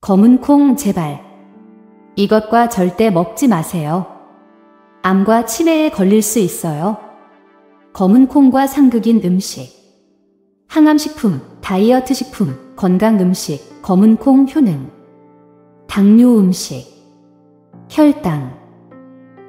검은 콩 제발. 이것과 절대 먹지 마세요. 암과 치매에 걸릴 수 있어요. 검은 콩과 상극인 음식. 항암식품, 다이어트 식품, 건강 음식, 검은 콩 효능. 당뇨 음식. 혈당.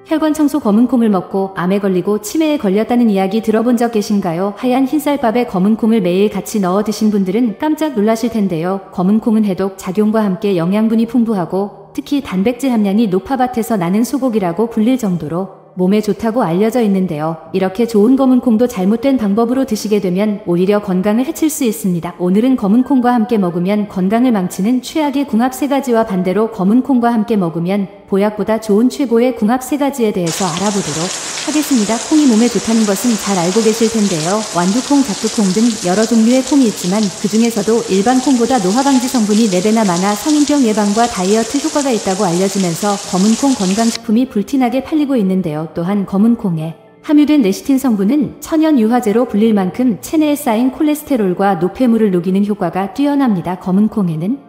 혈관 청소 검은 콩을 먹고 암에 걸리고 치매에 걸렸다는 이야기 들어본 적 계신가요? 하얀 흰쌀밥에 검은 콩을 매일 같이 넣어 드신 분들은 깜짝 놀라실 텐데요. 검은 콩은 해독 작용과 함께 영양분이 풍부하고 특히 단백질 함량이 높아밭에서 나는 소고기라고 불릴 정도로 몸에 좋다고 알려져 있는데요. 이렇게 좋은 검은 콩도 잘못된 방법으로 드시게 되면 오히려 건강을 해칠 수 있습니다. 오늘은 검은 콩과 함께 먹으면 건강을 망치는 최악의 궁합 3가지와 반대로 검은 콩과 함께 먹으면 보약보다 좋은 최고의 궁합 3가지에 대해서 알아보도록 하겠습니다. 콩이 몸에 좋다는 것은 잘 알고 계실 텐데요. 완두콩, 작두콩 등 여러 종류의 콩이 있지만 그 중에서도 일반 콩보다 노화 방지 성분이 4배나 많아 성인병 예방과 다이어트 효과가 있다고 알려지면서 검은 콩 건강식품이 불티나게 팔리고 있는데요. 또한 검은 콩에 함유된 레시틴 성분은 천연 유화제로 불릴 만큼 체내에 쌓인 콜레스테롤과 노폐물을 녹이는 효과가 뛰어납니다. 검은 콩에는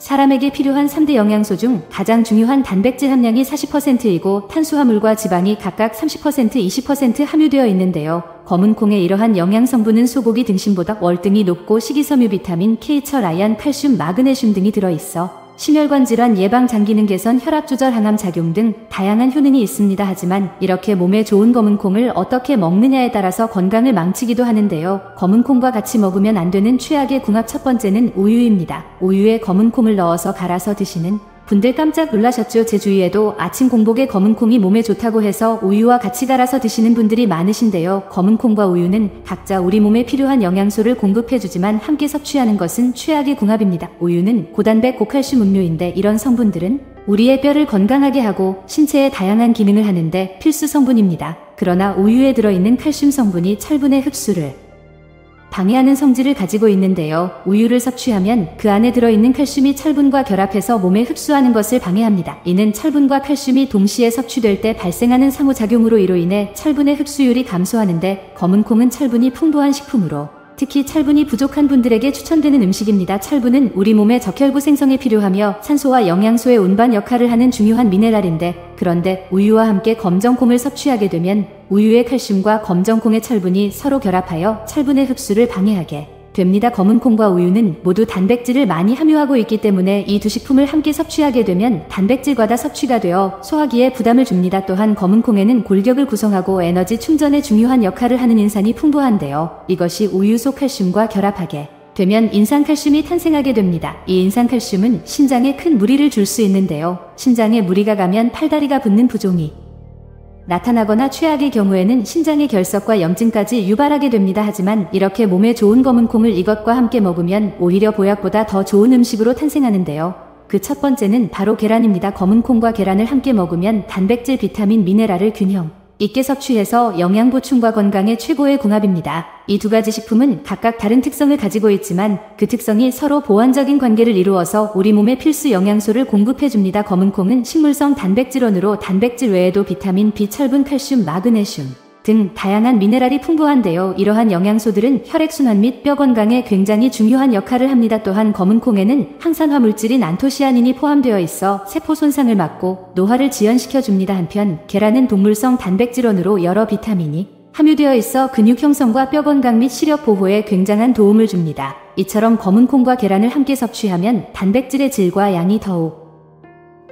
사람에게 필요한 3대 영양소 중 가장 중요한 단백질 함량이 40%이고 탄수화물과 지방이 각각 30%, 20% 함유되어 있는데요. 검은 콩의 이러한 영양 성분은 소고기 등심보다 월등히 높고 식이섬유, 비타민 K, 철, 아연, 칼슘, 마그네슘 등이 들어있어 심혈관 질환 예방, 장 기능 개선, 혈압 조절, 항암 작용 등 다양한 효능이 있습니다. 하지만 이렇게 몸에 좋은 검은 콩을 어떻게 먹느냐에 따라서 건강을 망치기도 하는데요. 검은 콩과 같이 먹으면 안 되는 최악의 궁합 첫 번째는 우유입니다. 우유에 검은 콩을 넣어서 갈아서 드시는 분들 깜짝 놀라셨죠? 제 주위에도 아침 공복에 검은 콩이 몸에 좋다고 해서 우유와 같이 갈아서 드시는 분들이 많으신데요. 검은 콩과 우유는 각자 우리 몸에 필요한 영양소를 공급해주지만 함께 섭취하는 것은 최악의 궁합입니다. 우유는 고단백, 고칼슘 음료인데 이런 성분들은 우리의 뼈를 건강하게 하고 신체의 다양한 기능을 하는데 필수 성분입니다. 그러나 우유에 들어있는 칼슘 성분이 철분의 흡수를 방해하는 성질을 가지고 있는데요. 우유를 섭취하면 그 안에 들어있는 칼슘이 철분과 결합해서 몸에 흡수하는 것을 방해합니다. 이는 철분과 칼슘이 동시에 섭취될 때 발생하는 상호작용으로 이로 인해 철분의 흡수율이 감소하는데 검은 콩은 철분이 풍부한 식품으로 특히 철분이 부족한 분들에게 추천되는 음식입니다. 철분은 우리 몸의 적혈구 생성에 필요하며 산소와 영양소의 운반 역할을 하는 중요한 미네랄인데 그런데 우유와 함께 검정콩을 섭취하게 되면 우유의 칼슘과 검정콩의 철분이 서로 결합하여 철분의 흡수를 방해하게 됩니다. 검은 콩과 우유는 모두 단백질을 많이 함유하고 있기 때문에 이 두 식품을 함께 섭취하게 되면 단백질 과다 섭취가 되어 소화기에 부담을 줍니다. 또한 검은 콩에는 골격을 구성하고 에너지 충전에 중요한 역할을 하는 인산이 풍부한데요. 이것이 우유 속 칼슘과 결합하게 되면 인산칼슘이 탄생하게 됩니다. 이 인산칼슘은 신장에 큰 무리를 줄 수 있는데요. 신장에 무리가 가면 팔다리가 붓는 부종이 나타나거나 최악의 경우에는 신장의 결석과 염증까지 유발하게 됩니다. 하지만 이렇게 몸에 좋은 검은 콩을 이것과 함께 먹으면 오히려 보약보다 더 좋은 음식으로 탄생하는데요. 그 첫 번째는 바로 계란입니다. 검은 콩과 계란을 함께 먹으면 단백질, 비타민, 미네랄을 균형 있게 섭취해서 영양 보충과 건강의 최고의 궁합입니다. 이 두 가지 식품은 각각 다른 특성을 가지고 있지만 그 특성이 서로 보완적인 관계를 이루어서 우리 몸에 필수 영양소를 공급해줍니다. 검은 콩은 식물성 단백질원으로 단백질 외에도 비타민, B, 철분, 칼슘, 마그네슘 등 다양한 미네랄이 풍부한데요. 이러한 영양소들은 혈액순환 및 뼈 건강에 굉장히 중요한 역할을 합니다. 또한 검은 콩에는 항산화 물질인 안토시아닌이 포함되어 있어 세포 손상을 막고 노화를 지연시켜줍니다. 한편 계란은 동물성 단백질원으로 여러 비타민이 함유되어 있어 근육 형성과 뼈 건강 및 시력 보호에 굉장한 도움을 줍니다. 이처럼 검은 콩과 계란을 함께 섭취하면 단백질의 질과 양이 더욱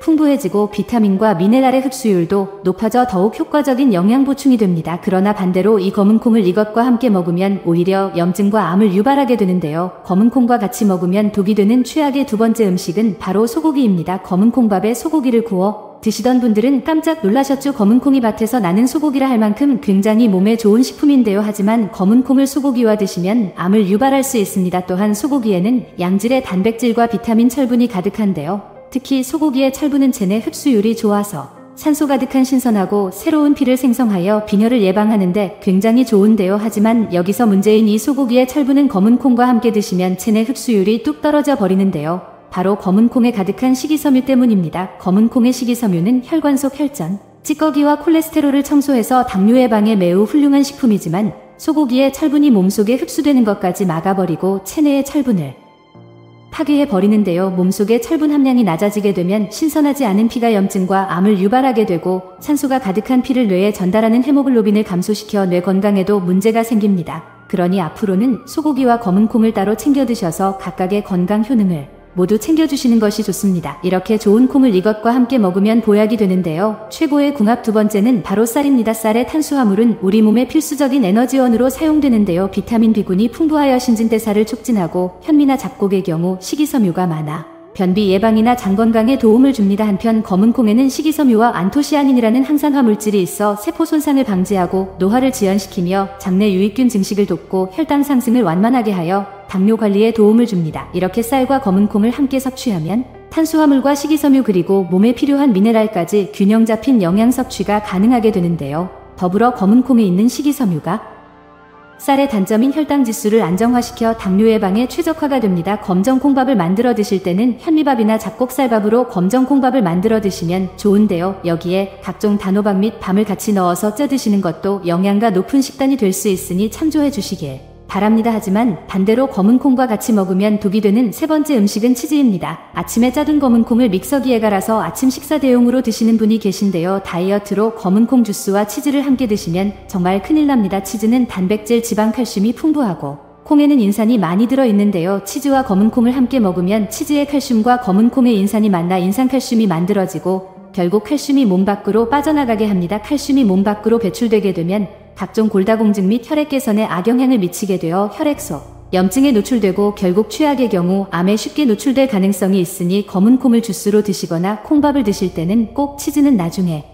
풍부해지고 비타민과 미네랄의 흡수율도 높아져 더욱 효과적인 영양 보충이 됩니다. 그러나 반대로 이 검은 콩을 이것과 함께 먹으면 오히려 염증과 암을 유발하게 되는데요. 검은 콩과 같이 먹으면 독이 되는 최악의 두 번째 음식은 바로 소고기입니다. 검은 콩밥에 소고기를 구워 드시던 분들은 깜짝 놀라셨죠? 검은 콩이 밭에서 나는 소고기라 할 만큼 굉장히 몸에 좋은 식품인데요. 하지만 검은 콩을 소고기와 드시면 암을 유발할 수 있습니다. 또한 소고기에는 양질의 단백질과 비타민, 철분이 가득한데요. 특히 소고기의 철분은 체내 흡수율이 좋아서 산소 가득한 신선하고 새로운 피를 생성하여 빈혈을 예방하는데 굉장히 좋은데요. 하지만 여기서 문제인 이 소고기의 철분은 검은 콩과 함께 드시면 체내 흡수율이 뚝 떨어져 버리는데요. 바로 검은 콩에 가득한 식이섬유 때문입니다. 검은 콩의 식이섬유는 혈관 속 혈전, 찌꺼기와 콜레스테롤을 청소해서 당뇨 예방에 매우 훌륭한 식품이지만 소고기의 철분이 몸속에 흡수되는 것까지 막아버리고 체내의 철분을 파괴해 버리는데요. 몸속의 철분 함량이 낮아지게 되면 신선하지 않은 피가 염증과 암을 유발하게 되고 산소가 가득한 피를 뇌에 전달하는 헤모글로빈을 감소시켜 뇌 건강에도 문제가 생깁니다. 그러니 앞으로는 소고기와 검은 콩을 따로 챙겨 드셔서 각각의 건강 효능을 모두 챙겨주시는 것이 좋습니다. 이렇게 좋은 콩을 이것과 함께 먹으면 보약이 되는데요. 최고의 궁합 두 번째는 바로 쌀입니다. 쌀의 탄수화물은 우리 몸의 필수적인 에너지원으로 사용되는데요. 비타민 B군이 풍부하여 신진대사를 촉진하고 현미나 잡곡의 경우 식이섬유가 많아 변비 예방이나 장 건강에 도움을 줍니다. 한편 검은 콩에는 식이섬유와 안토시아닌이라는 항산화 물질이 있어 세포 손상을 방지하고 노화를 지연시키며 장내 유익균 증식을 돕고 혈당 상승을 완만하게 하여 당뇨 관리에 도움을 줍니다. 이렇게 쌀과 검은 콩을 함께 섭취하면 탄수화물과 식이섬유 그리고 몸에 필요한 미네랄까지 균형 잡힌 영양 섭취가 가능하게 되는데요. 더불어 검은 콩에 있는 식이섬유가 쌀의 단점인 혈당 지수를 안정화시켜 당뇨 예방에 최적화가 됩니다. 검정 콩밥을 만들어 드실 때는 현미밥이나 잡곡쌀밥으로 검정 콩밥을 만들어 드시면 좋은데요. 여기에 각종 단호박 및 밤을 같이 넣어서 쪄 드시는 것도 영양가 높은 식단이 될 수 있으니 참조해 주시길 바랍니다. 하지만 반대로 검은 콩과 같이 먹으면 독이 되는 세 번째 음식은 치즈입니다. 아침에 짜둔 검은 콩을 믹서기에 갈아서 아침 식사 대용으로 드시는 분이 계신데요. 다이어트로 검은 콩 주스와 치즈를 함께 드시면 정말 큰일 납니다. 치즈는 단백질, 지방, 칼슘이 풍부하고 콩에는 인산이 많이 들어있는데요. 치즈와 검은 콩을 함께 먹으면 치즈의 칼슘과 검은 콩의 인산이 만나 인산칼슘이 만들어지고 결국 칼슘이 몸 밖으로 빠져나가게 합니다. 칼슘이 몸 밖으로 배출되게 되면 각종 골다공증 및 혈액 개선에 악영향을 미치게 되어 혈액소, 염증에 노출되고 결국 최악의 경우 암에 쉽게 노출될 가능성이 있으니 검은 콩을 주스로 드시거나 콩밥을 드실 때는 꼭 치즈는 나중에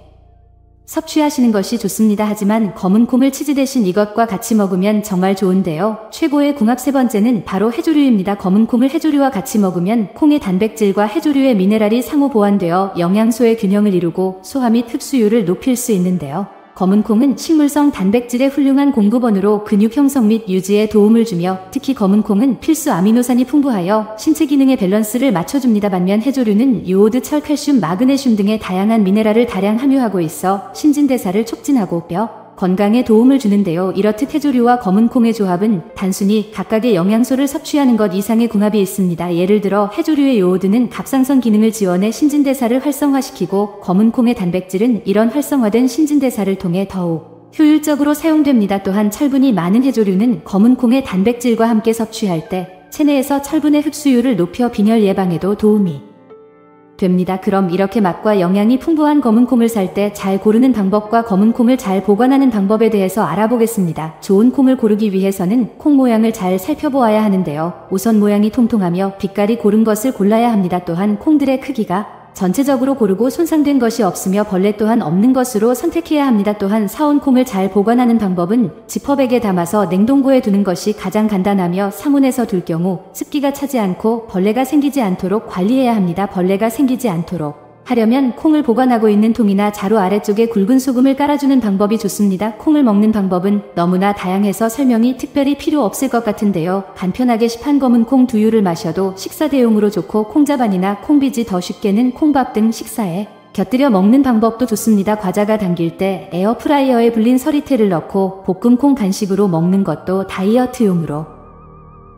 섭취하시는 것이 좋습니다. 하지만 검은 콩을 치즈 대신 이것과 같이 먹으면 정말 좋은데요. 최고의 궁합 세 번째는 바로 해조류입니다. 검은 콩을 해조류와 같이 먹으면 콩의 단백질과 해조류의 미네랄이 상호 보완되어 영양소의 균형을 이루고 소화 및 흡수율을 높일 수 있는데요. 검은 콩은 식물성 단백질의 훌륭한 공급원으로 근육 형성 및 유지에 도움을 주며 특히 검은 콩은 필수 아미노산이 풍부하여 신체 기능의 밸런스를 맞춰줍니다. 반면 해조류는 요오드, 철, 칼슘, 마그네슘 등의 다양한 미네랄을 다량 함유하고 있어 신진대사를 촉진하고 뼈 건강에 도움을 주는데요. 이렇듯 해조류와 검은 콩의 조합은 단순히 각각의 영양소를 섭취하는 것 이상의 궁합이 있습니다. 예를 들어 해조류의 요오드는 갑상선 기능을 지원해 신진대사를 활성화시키고 검은 콩의 단백질은 이런 활성화된 신진대사를 통해 더욱 효율적으로 사용됩니다. 또한 철분이 많은 해조류는 검은 콩의 단백질과 함께 섭취할 때 체내에서 철분의 흡수율을 높여 빈혈 예방에도 도움이 됩니다. 그럼 이렇게 맛과 영양이 풍부한 검은 콩을 살 때 잘 고르는 방법과 검은 콩을 잘 보관하는 방법에 대해서 알아보겠습니다. 좋은 콩을 고르기 위해서는 콩 모양을 잘 살펴보아야 하는데요. 우선 모양이 통통하며 빛깔이 고른 것을 골라야 합니다. 또한 콩들의 크기가 전체적으로 고르고 손상된 것이 없으며 벌레 또한 없는 것으로 선택해야 합니다. 또한 사온 콩을 잘 보관하는 방법은 지퍼백에 담아서 냉동고에 두는 것이 가장 간단하며 상온에서 둘 경우 습기가 차지 않고 벌레가 생기지 않도록 관리해야 합니다. 벌레가 생기지 않도록 하려면 콩을 보관하고 있는 통이나 자루 아래쪽에 굵은 소금을 깔아주는 방법이 좋습니다. 콩을 먹는 방법은 너무나 다양해서 설명이 특별히 필요 없을 것 같은데요. 간편하게 시판 검은 콩 두유를 마셔도 식사 대용으로 좋고 콩자반이나 콩비지 더 쉽게는 콩밥 등 식사에 곁들여 먹는 방법도 좋습니다. 과자가 당길 때 에어프라이어에 불린 서리태를 넣고 볶음 콩 간식으로 먹는 것도 다이어트용으로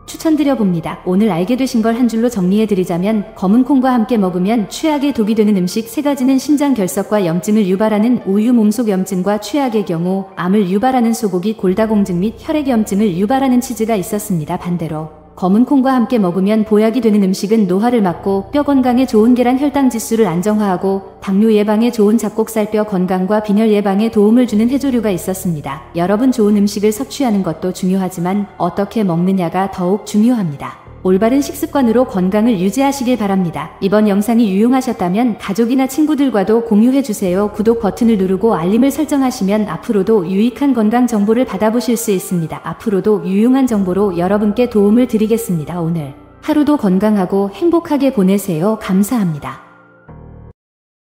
추천드려봅니다. 오늘 알게 되신 걸 한 줄로 정리해드리자면 검은 콩과 함께 먹으면 최악의 독이 되는 음식 세 가지는 심장 결석과 염증을 유발하는 우유, 몸속 염증과 최악의 경우 암을 유발하는 소고기, 골다공증 및 혈액 염증을 유발하는 치즈가 있었습니다. 반대로 검은 콩과 함께 먹으면 보약이 되는 음식은 노화를 막고 뼈 건강에 좋은 계란, 혈당 지수를 안정화하고 당뇨 예방에 좋은 잡곡살, 뼈 건강과 빈혈 예방에 도움을 주는 해조류가 있었습니다. 여러분, 좋은 음식을 섭취하는 것도 중요하지만 어떻게 먹느냐가 더욱 중요합니다. 올바른 식습관으로 건강을 유지하시길 바랍니다. 이번 영상이 유용하셨다면 가족이나 친구들과도 공유해주세요. 구독 버튼을 누르고 알림을 설정하시면 앞으로도 유익한 건강 정보를 받아보실 수 있습니다. 앞으로도 유용한 정보로 여러분께 도움을 드리겠습니다. 오늘 하루도 건강하고 행복하게 보내세요. 감사합니다.